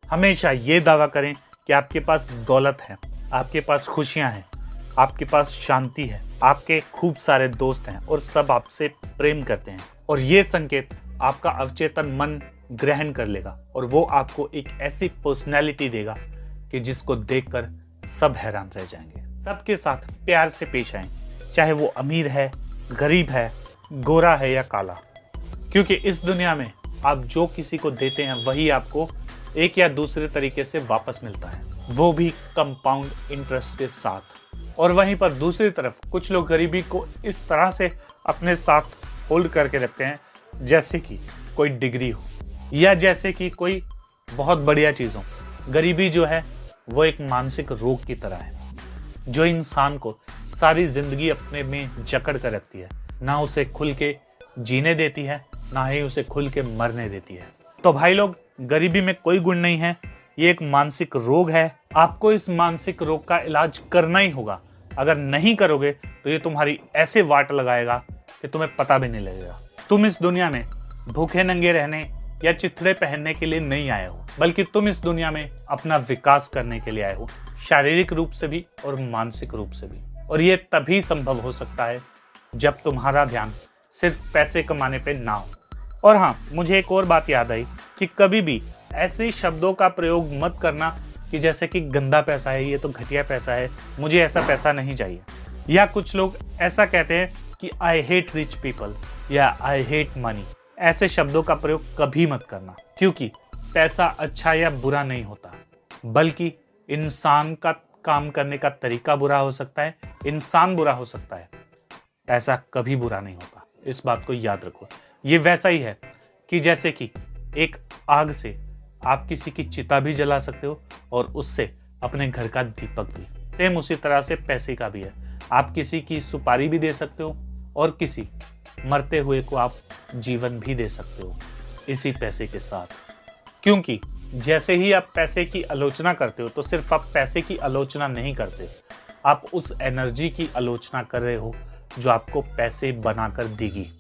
हमेशा ये दावा करें कि आपके पास दौलत है, आपके पास खुशियां हैं, आपके पास शांति है, आपके खूब सारे दोस्त हैं और सब आपसे प्रेम करते हैं। और ये संकेत आपका अवचेतन मन ग्रहण कर लेगा और वो आपको एक ऐसी पर्सनैलिटी देगा कि जिसको देखकर सब हैरान रह जाएंगे। सबके साथ प्यार से पेश आएं, चाहे वो अमीर है, गरीब है, गोरा है या काला, क्योंकि इस दुनिया में आप जो किसी को देते हैं वही आपको एक या दूसरे तरीके से वापस मिलता है, वो भी कंपाउंड इंटरेस्ट के साथ। और वहीं पर दूसरी तरफ कुछ लोग गरीबी को इस तरह से अपने साथ होल्ड करके रखते हैं जैसे कि कोई डिग्री हो या जैसे कि कोई बहुत बढ़िया चीज़ हो। गरीबी जो है वो एक मानसिक रोग की तरह है जो इंसान को सारी जिंदगी अपने में जकड़ कर रखती है, ना उसे खुल के जीने देती है, ना ही उसे खुल के मरने देती है। तो भाई लोग, गरीबी में कोई गुण नहीं है, ये एक मानसिक रोग है। आपको इस मानसिक रोग का इलाज करना ही होगा। अगर नहीं करोगे तो ये तुम्हारी ऐसे वाट लगाएगा कि तुम्हें पता भी नहीं लगेगा। तुम इस दुनिया में भूखे नंगे रहने या चिथड़े पहनने के लिए नहीं आए हो, बल्कि तुम इस दुनिया में अपना विकास करने के लिए आए हो, शारीरिक रूप से भी और मानसिक रूप से भी। और ये तभी संभव हो सकता है जब तुम्हारा ध्यान सिर्फ पैसे कमाने पे ना हो। और हाँ, मुझे एक और बात याद आई कि कभी भी ऐसे शब्दों का प्रयोग मत करना कि जैसे कि गंदा पैसा है, ये तो घटिया पैसा है, मुझे ऐसा पैसा नहीं चाहिए। या कुछ लोग ऐसा कहते हैं कि आई हेट रिच पीपल या आई हेट मनी। ऐसे शब्दों का प्रयोग कभी मत करना, क्योंकि पैसा अच्छा या बुरा नहीं होता, बल्कि इंसान का काम करने का तरीका बुरा हो सकता है, इंसान बुरा हो सकता है, पैसा कभी बुरा नहीं होता। इस बात को याद रखो। ये वैसा ही है कि जैसे कि एक आग से आप किसी की चिता भी जला सकते हो और उससे अपने घर का दीपक भी। सेम उसी तरह से पैसे का भी है। आप किसी की सुपारी भी दे सकते हो और किसी मरते हुए को आप जीवन भी दे सकते हो इसी पैसे के साथ। क्योंकि जैसे ही आप पैसे की आलोचना करते हो तो सिर्फ आप पैसे की आलोचना नहीं करते, आप उस एनर्जी की आलोचना कर रहे हो जो आपको पैसे बनाकर देगी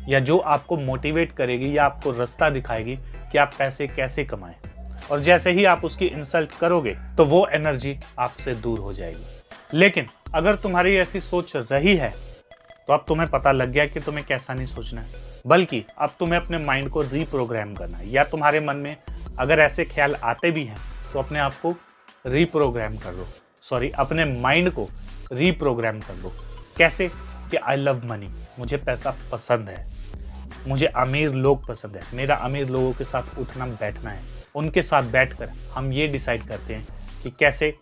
या जो आपको मोटिवेट करेगी या आपको रास्ता दिखाएगी कि आप पैसे कैसे कमाएं। और जैसे ही आप उसकी इंसल्ट करोगे तो वो एनर्जी आपसे दूर हो जाएगी। लेकिन अगर तुम्हारी ऐसी सोच रही है तो अब तुम्हें पता लग गया कि तुम्हें कैसा नहीं सोचना है, बल्कि अब तुम्हें अपने माइंड को रीप्रोग्राम करना है। या तुम्हारे मन में अगर ऐसे ख्याल आते भी हैं तो अपने आप को रीप्रोग्राम कर लो, अपने माइंड को रीप्रोग्राम कर लो। कैसे? कि आई लव मनी, मुझे पैसा पसंद है, मुझे अमीर लोग पसंद है, मेरा अमीर लोगों के साथ उठना बैठना है, उनके साथ बैठकर हम ये डिसाइड करते हैं कि कैसे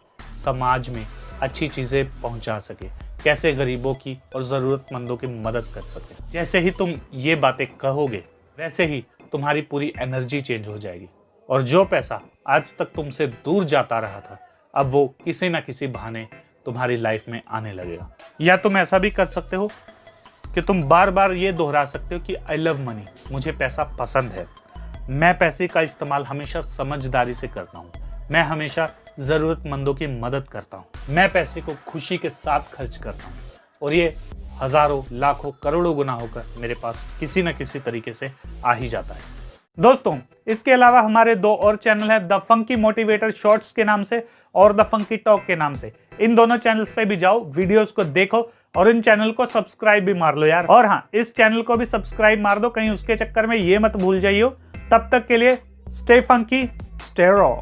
समाज में अच्छी चीज़ें पहुंचा सके, कैसे गरीबों की और ज़रूरतमंदों की मदद कर सके। जैसे ही तुम ये बातें कहोगे वैसे ही तुम्हारी पूरी एनर्जी चेंज हो जाएगी और जो पैसा आज तक तुमसे दूर जाता रहा था अब वो किसी ना किसी बहाने तुम्हारी लाइफ में आने लगेगा। या तुम ऐसा भी कर सकते हो कि तुम बार बार ये दोहरा सकते हो कि आई लव मनी, मुझे पैसा पसंद है, मैं पैसे का इस्तेमाल हमेशा समझदारी से करता हूँ, मैं हमेशा ज़रूरतमंदों की मदद करता हूँ, मैं पैसे को खुशी के साथ खर्च करता हूँ और ये हज़ारों, लाखों, करोड़ों गुना होकर मेरे पास किसी न किसी तरीके से आ ही जाता है। दोस्तों, इसके अलावा हमारे 2 और चैनल है, द फंकी मोटिवेटर शॉर्ट्स के नाम से और द फंकी टॉक के नाम से। इन दोनों चैनल्स पे भी जाओ, वीडियोस को देखो और इन चैनल को सब्सक्राइब भी मार लो यार। और हाँ, इस चैनल को भी सब्सक्राइब मार दो, कहीं उसके चक्कर में ये मत भूल जाइयो। तब तक के लिए स्टे फंकी, स्टे रॉ।